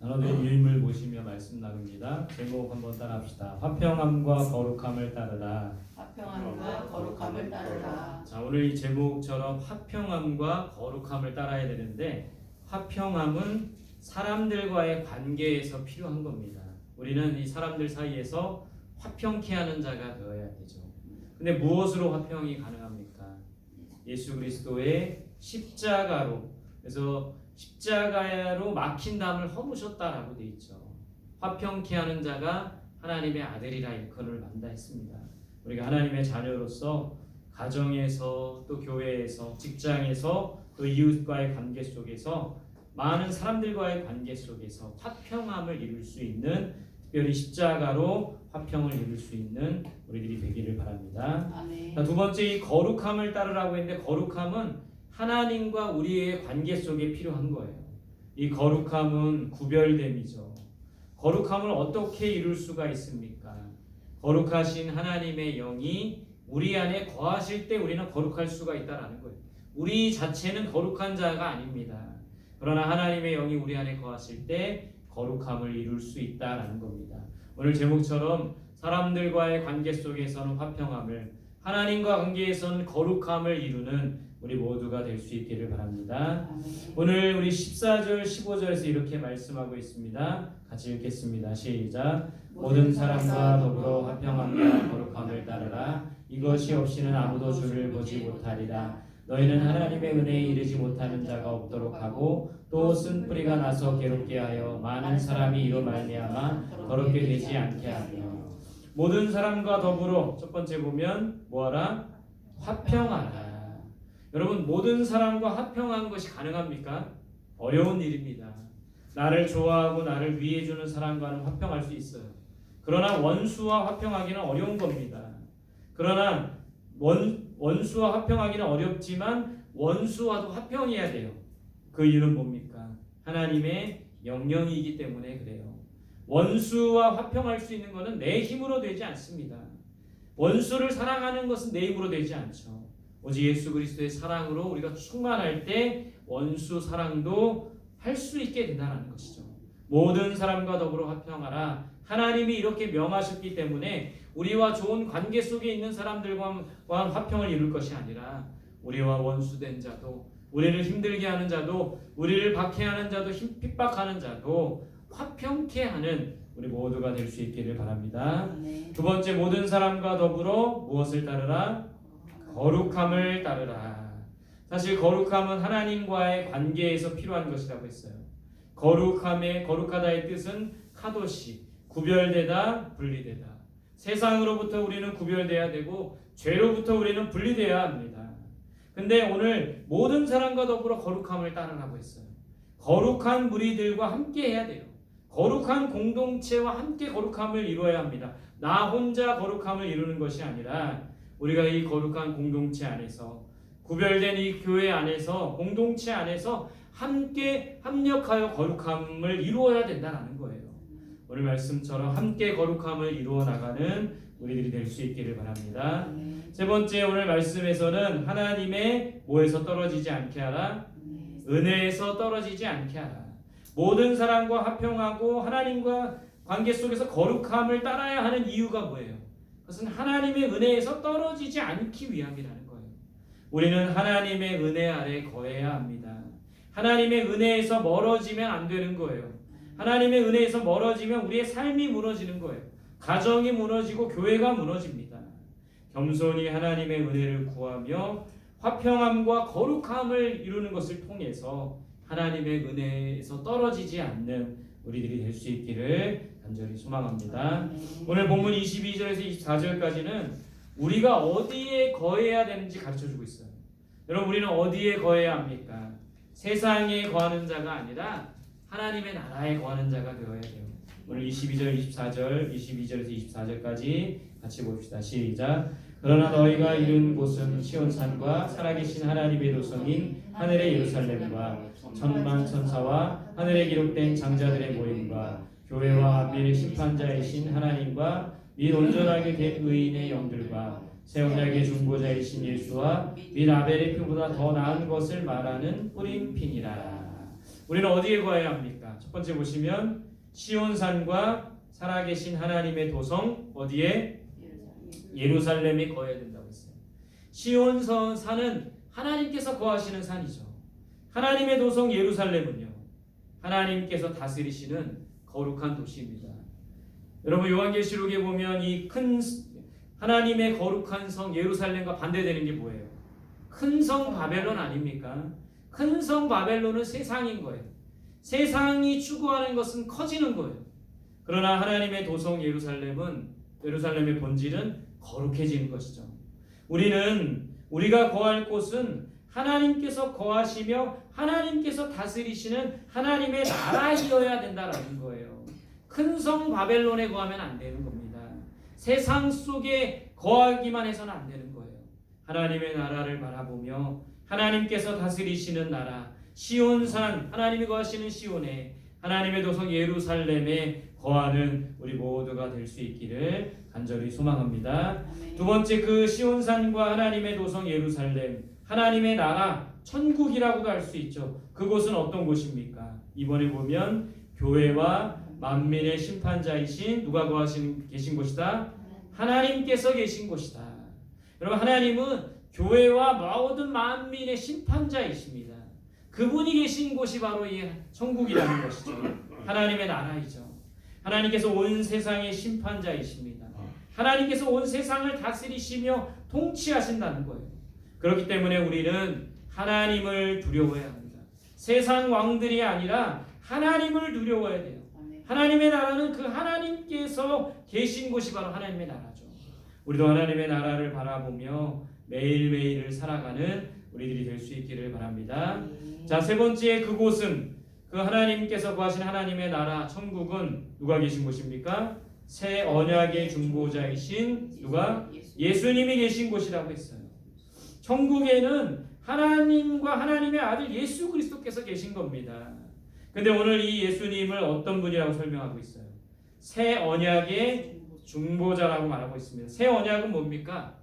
나눠드린 유인물 보시며 말씀 나눕니다. 제목 한번 따라합시다. 화평함과 거룩함을 따르라. 화평함과 거룩함을 따르라. 자, 오늘 이 제목처럼 화평함과 거룩함을 따라야 되는데, 화평함은 사람들과의 관계에서 필요한 겁니다. 우리는 이 사람들 사이에서 화평케 하는 자가 되어야 되죠. 근데 무엇으로 화평이 가능합니까? 예수 그리스도의 십자가로. 그래서 십자가로 막힌 담을 허무셨다라고 되어 있죠. 화평케 하는 자가 하나님의 아들이라 일컬을 받는다 했습니다. 우리가 하나님의 자녀로서 가정에서 또 교회에서 직장에서 또 이웃과의 관계 속에서 많은 사람들과의 관계 속에서 화평함을 이룰 수 있는, 특별히 십자가로 화평을 이룰 수 있는 우리들이 되기를 바랍니다. 아멘. 자, 두 번째, 이 거룩함을 따르라고 했는데, 거룩함은 하나님과 우리의 관계 속에 필요한 거예요. 이 거룩함은 구별됨이죠. 거룩함을 어떻게 이룰 수가 있습니까? 거룩하신 하나님의 영이 우리 안에 거하실 때 우리는 거룩할 수가 있다라는 거예요. 우리 자체는 거룩한 자가 아닙니다. 그러나 하나님의 영이 우리 안에 거하실 때 거룩함을 이룰 수 있다라는 겁니다. 오늘 제목처럼 사람들과의 관계 속에서는 화평함을, 하나님과 관계에서는 거룩함을 이루는 우리 모두가 될 수 있기를 바랍니다. 아멘. 오늘 우리 14절 15절에서 이렇게 말씀하고 있습니다. 같이 읽겠습니다. 시작. 모든 사람과 더불어 화평함과 거룩함을 따르라. 이것이 없이는 아무도 주를 보지 못하리라. 너희는 하나님의 은혜에 이르지 못하는 자가 없도록 하고 또 쓴 뿌리가 나서 괴롭게 하여 많은 사람이 이로 말미암아 더럽게 되지 않게 하며. 모든 사람과 더불어, 첫 번째 보면 뭐하라? 화평하라. 여러분, 모든 사람과 화평한 것이 가능합니까? 어려운 일입니다. 나를 좋아하고 나를 위해주는 사람과는 화평할 수 있어요. 그러나 원수와 화평하기는 어려운 겁니다. 그러나 원수와 화평하기는 어렵지만 원수와도 화평해야 돼요. 그 이유는 뭡니까? 하나님의 명령이기 때문에 그래요. 원수와 화평할 수 있는 것은 내 힘으로 되지 않습니다. 원수를 사랑하는 것은 내 힘으로 되지 않죠. 오직 예수 그리스도의 사랑으로 우리가 충만할 때 원수 사랑도 할 수 있게 된다는 것이죠. 모든 사람과 더불어 화평하라. 하나님이 이렇게 명하셨기 때문에 우리와 좋은 관계 속에 있는 사람들과 화평을 이룰 것이 아니라 우리와 원수된 자도, 우리를 힘들게 하는 자도, 우리를 박해하는 자도, 핍박하는 자도 화평케 하는 우리 모두가 될 수 있기를 바랍니다. 아멘. 두 번째, 모든 사람과 더불어 무엇을 따르라? 거룩함을 따르라. 사실 거룩함은 하나님과의 관계에서 필요한 것이라고 했어요. 거룩하다의 뜻은 카도시, 구별되다, 분리되다. 세상으로부터 우리는 구별돼야 되고 죄로부터 우리는 분리돼야 합니다. 근데 오늘 모든 사람과 더불어 거룩함을 따르라고 했어요. 거룩한 무리들과 함께 해야 돼요. 거룩한 공동체와 함께 거룩함을 이루어야 합니다. 나 혼자 거룩함을 이루는 것이 아니라 우리가 이 거룩한 공동체 안에서, 구별된 이 교회 안에서, 공동체 안에서 함께 합력하여 거룩함을 이루어야 된다는 거예요. 오늘 말씀처럼 함께 거룩함을 이루어 나가는 우리들이 될 수 있기를 바랍니다. 세 번째, 오늘 말씀에서는 하나님의 뭐에서 떨어지지 않게 하라? 은혜에서 떨어지지 않게 하라. 모든 사람과 화평하고 하나님과 관계 속에서 거룩함을 따라야 하는 이유가 뭐예요? 그것은 하나님의 은혜에서 떨어지지 않기 위함이라는 거예요. 우리는 하나님의 은혜 아래 거해야 합니다. 하나님의 은혜에서 멀어지면 안 되는 거예요. 하나님의 은혜에서 멀어지면 우리의 삶이 무너지는 거예요. 가정이 무너지고 교회가 무너집니다. 겸손히 하나님의 은혜를 구하며 화평함과 거룩함을 이루는 것을 통해서 하나님의 은혜에서 떨어지지 않는 우리들이 될 수 있기를 간절히 소망합니다. 오늘 본문 22절에서 24절까지는 우리가 어디에 거해야 되는지 가르쳐주고 있어요. 여러분, 우리는 어디에 거해야 합니까? 세상에 거하는 자가 아니라 하나님의 나라에 거하는 자가 되어야 돼요. 오늘 22절, 24절, 22절에서 24절까지 같이 봅시다. 시작. 그러나 너희가 이른 곳은 시온산과 살아계신 하나님의 도성인 하늘의 예루살렘과 천만 천사와 하늘에 기록된 장자들의 모임과 교회와 미래 심판자이신 하나님과 및 온전하게 된 의인의 영들과 새 언약의 중보자이신 예수와 및 아벨의 표보다 더 나은 것을 말하는 뿌린 피니라. 우리는 어디에 거해야 합니까? 첫 번째 보시면 시온산과 살아계신 하나님의 도성 어디에? 예루살렘에 거해야 된다고 했어요. 시온산은 하나님께서 거하시는 산이죠. 하나님의 도성 예루살렘은요, 하나님께서 다스리시는 거룩한 도시입니다. 여러분 요한계시록에 보면 이 큰 하나님의 거룩한 성 예루살렘과 반대되는 게 뭐예요? 큰 성 바벨론 아닙니까? 큰 성 바벨론은 세상인 거예요. 세상이 추구하는 것은 커지는 거예요. 그러나 하나님의 도성 예루살렘의 본질은 거룩해지는 것이죠. 우리가 거할 곳은 하나님께서 거하시며 하나님께서 다스리시는 하나님의 나라이어야 된다라는 거예요. 큰 성 바벨론에 거하면 안 되는 겁니다. 세상 속에 거하기만 해서는 안 되는 거예요. 하나님의 나라를 바라보며 하나님께서 다스리시는 나라 시온산, 하나님이 거하시는 시온에, 하나님의 도성 예루살렘에 거하는 우리 모두가 될 수 있기를 간절히 소망합니다. 두 번째, 그 시온산과 하나님의 도성 예루살렘, 하나님의 나라, 천국이라고도 할 수 있죠. 그곳은 어떤 곳입니까? 이번에 보면 교회와 만민의 심판자이신 누가 계신 곳이다? 하나님께서 계신 곳이다. 여러분, 하나님은 교회와 모든 만민의 심판자이십니다. 그분이 계신 곳이 바로 이 천국이라는 것이죠. 하나님의 나라이죠. 하나님께서 온 세상의 심판자이십니다. 하나님께서 온 세상을 다스리시며 통치하신다는 거예요. 그렇기 때문에 우리는 하나님을 두려워해야 합니다. 세상 왕들이 아니라 하나님을 두려워해야 돼요. 하나님의 나라는 그 하나님께서 계신 곳이 바로 하나님의 나라죠. 우리도 하나님의 나라를 바라보며 매일매일을 살아가는 우리들이 될 수 있기를 바랍니다. 자, 세 번째, 그곳은 그 하나님께서 구하신 하나님의 나라 천국은 누가 계신 곳입니까? 새 언약의 중보자이신 누가? 예수님이 계신 곳이라고 했어요. 천국에는 하나님과 하나님의 아들 예수 그리스도께서 계신 겁니다. 근데 오늘 이 예수님을 어떤 분이라고 설명하고 있어요? 새 언약의 중보자라고 말하고 있습니다. 새 언약은 뭡니까?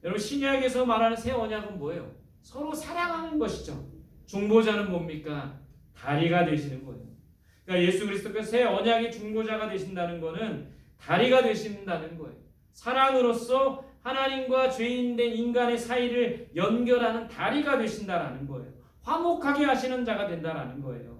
여러분, 신약에서 말하는 새 언약은 뭐예요? 서로 사랑하는 것이죠. 중보자는 뭡니까? 다리가 되시는 거예요. 그러니까 예수 그리스도께서 새 언약의 중보자가 되신다는 것은 다리가 되신다는 거예요. 사랑으로서 하나님과 죄인된 인간의 사이를 연결하는 다리가 되신다라는 거예요. 화목하게 하시는 자가 된다라는 거예요.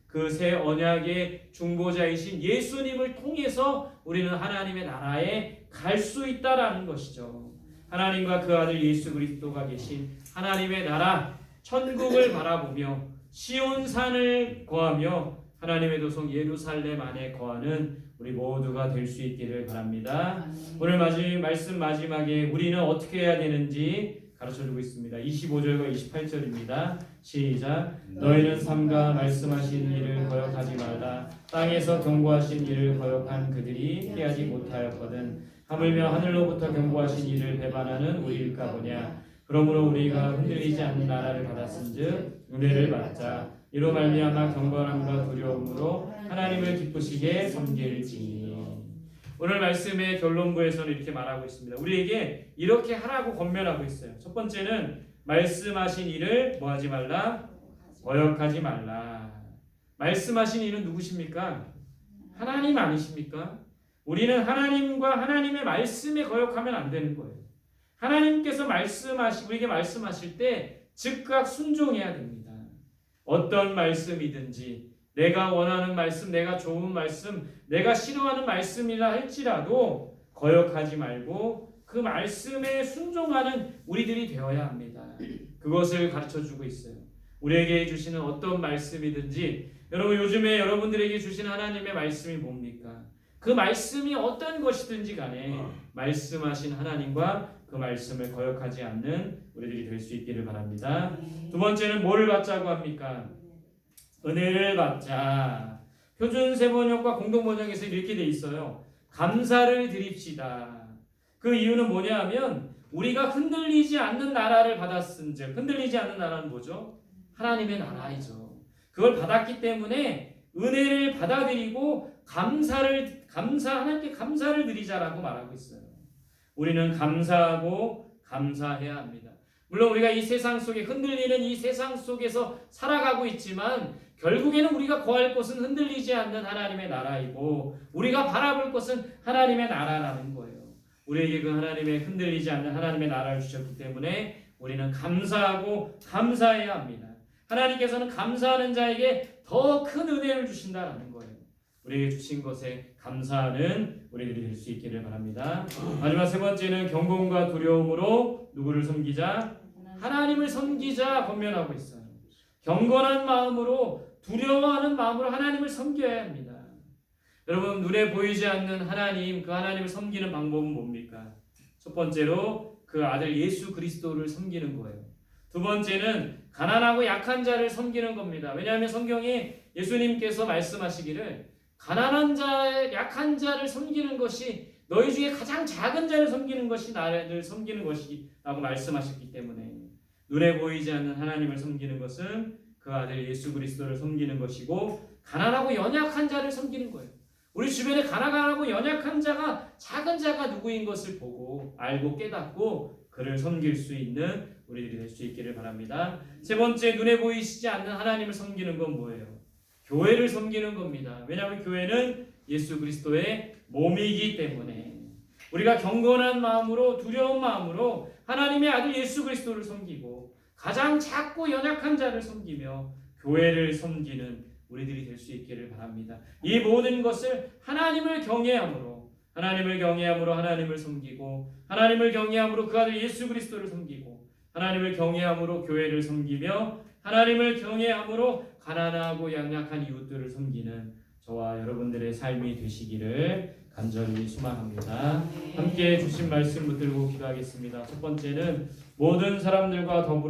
그 새 언약의 중보자이신 예수님을 통해서 우리는 하나님의 나라에 갈 수 있다라는 것이죠. 하나님과 그 아들 예수 그리스도가 계신 하나님의 나라 천국을 바라보며 시온산을 거하며 하나님의 도성 예루살렘 안에 거하는 우리 모두가 될 수 있기를 바랍니다. 오늘 말씀 마지막에 우리는 어떻게 해야 되는지 가르쳐주고 있습니다. 25절과 28절입니다. 시작. 너희는 삼가 말씀하신 일을 거역하지 말라. 땅에서 경고하신 일을 거역한 그들이 피하지 못하였거든. 하물며 하늘로부터 경고하신 일을 배반하는 우리일까 보냐. 그러므로 우리가 흔들리지 않는 나라를 받았은즉 은혜를 받자. 이로 말미암아 경건함과 두려움으로 하나님을 기쁘시게 섬길지. 오늘 말씀의 결론부에서는 이렇게 말하고 있습니다. 우리에게 이렇게 하라고 권면하고 있어요. 첫 번째는 말씀하신 일을 뭐하지 말라? 거역하지 말라. 말씀하신 이는 누구십니까? 하나님 아니십니까? 우리는 하나님과 하나님의 말씀에 거역하면 안 되는 거예요. 하나님께서 우리에게 말씀하실 때 즉각 순종해야 됩니다. 어떤 말씀이든지 내가 원하는 말씀, 내가 좋은 말씀, 내가 싫어하는 말씀이라 할지라도 거역하지 말고 그 말씀에 순종하는 우리들이 되어야 합니다. 그것을 가르쳐주고 있어요. 우리에게 주시는 어떤 말씀이든지, 여러분 요즘에 여러분들에게 주시는 하나님의 말씀이 뭡니까? 그 말씀이 어떤 것이든지 간에 말씀하신 하나님과 그 말씀을 거역하지 않는 우리들이 될 수 있기를 바랍니다. 두 번째는 뭐를 받자고 합니까? 은혜를 받자. 표준 세번역과 공동번역에서 이렇게 돼 있어요. 감사를 드립시다. 그 이유는 뭐냐 하면 우리가 흔들리지 않는 나라를 받았은즉, 흔들리지 않는 나라는 뭐죠? 하나님의 나라이죠. 그걸 받았기 때문에 은혜를 받아들이고 하나님께 감사를 드리자라고 말하고 있어요. 우리는 감사하고 감사해야 합니다. 물론 우리가 이 세상 속에 흔들리는 이 세상 속에서 살아가고 있지만 결국에는 우리가 거할 곳은 흔들리지 않는 하나님의 나라이고 우리가 바라볼 곳은 하나님의 나라라는 거예요. 우리에게 그 하나님의 흔들리지 않는 하나님의 나라를 주셨기 때문에 우리는 감사하고 감사해야 합니다. 하나님께서는 감사하는 자에게 더 큰 은혜를 주신다라는 거예요. 우리에게 주신 것에 감사하는 우리들이 될 수 있기를 바랍니다. 마지막 세 번째는 경건과 두려움으로 누구를 섬기자? 하나님을 섬기자 권면하고 있어요. 경건한 마음으로 두려워하는 마음으로 하나님을 섬겨야 합니다. 여러분 눈에 보이지 않는 하나님, 그 하나님을 섬기는 방법은 뭡니까? 첫 번째로 그 아들 예수 그리스도를 섬기는 거예요. 두 번째는 가난하고 약한 자를 섬기는 겁니다. 왜냐하면 성경에 예수님께서 말씀하시기를 가난한 자, 약한 자를 섬기는 것이 너희 중에 가장 작은 자를 섬기는 것이 나를 섬기는 것이라고 말씀하셨기 때문에 눈에 보이지 않는 하나님을 섬기는 것은 그 아들 예수 그리스도를 섬기는 것이고 가난하고 연약한 자를 섬기는 거예요. 우리 주변에 가난하고 연약한 자가 작은 자가 누구인 것을 보고 알고 깨닫고 그를 섬길 수 있는 우리들이 될 수 있기를 바랍니다. 세 번째 눈에 보이시지 않는 하나님을 섬기는 건 뭐예요? 교회를 섬기는 겁니다. 왜냐하면 교회는 예수 그리스도의 몸이기 때문에 우리가 경건한 마음으로 두려운 마음으로 하나님의 아들 예수 그리스도를 섬기고 가장 작고 연약한 자를 섬기며 교회를 섬기는 우리들이 될 수 있기를 바랍니다. 이 모든 것을 하나님을 경외함으로 하나님을 섬기고 하나님을 경외함으로 그 아들 예수 그리스도를 섬기고 하나님을 경외함으로 교회를 섬기며 하나님을 경외함으로 가난하고 연약한 이웃들을 섬기는 저와 여러분들의 삶이 되시기를 간절히 소망합니다. 함께 주신 말씀 붙들고 기도하겠습니다. 첫 번째는 모든 사람들과 더불어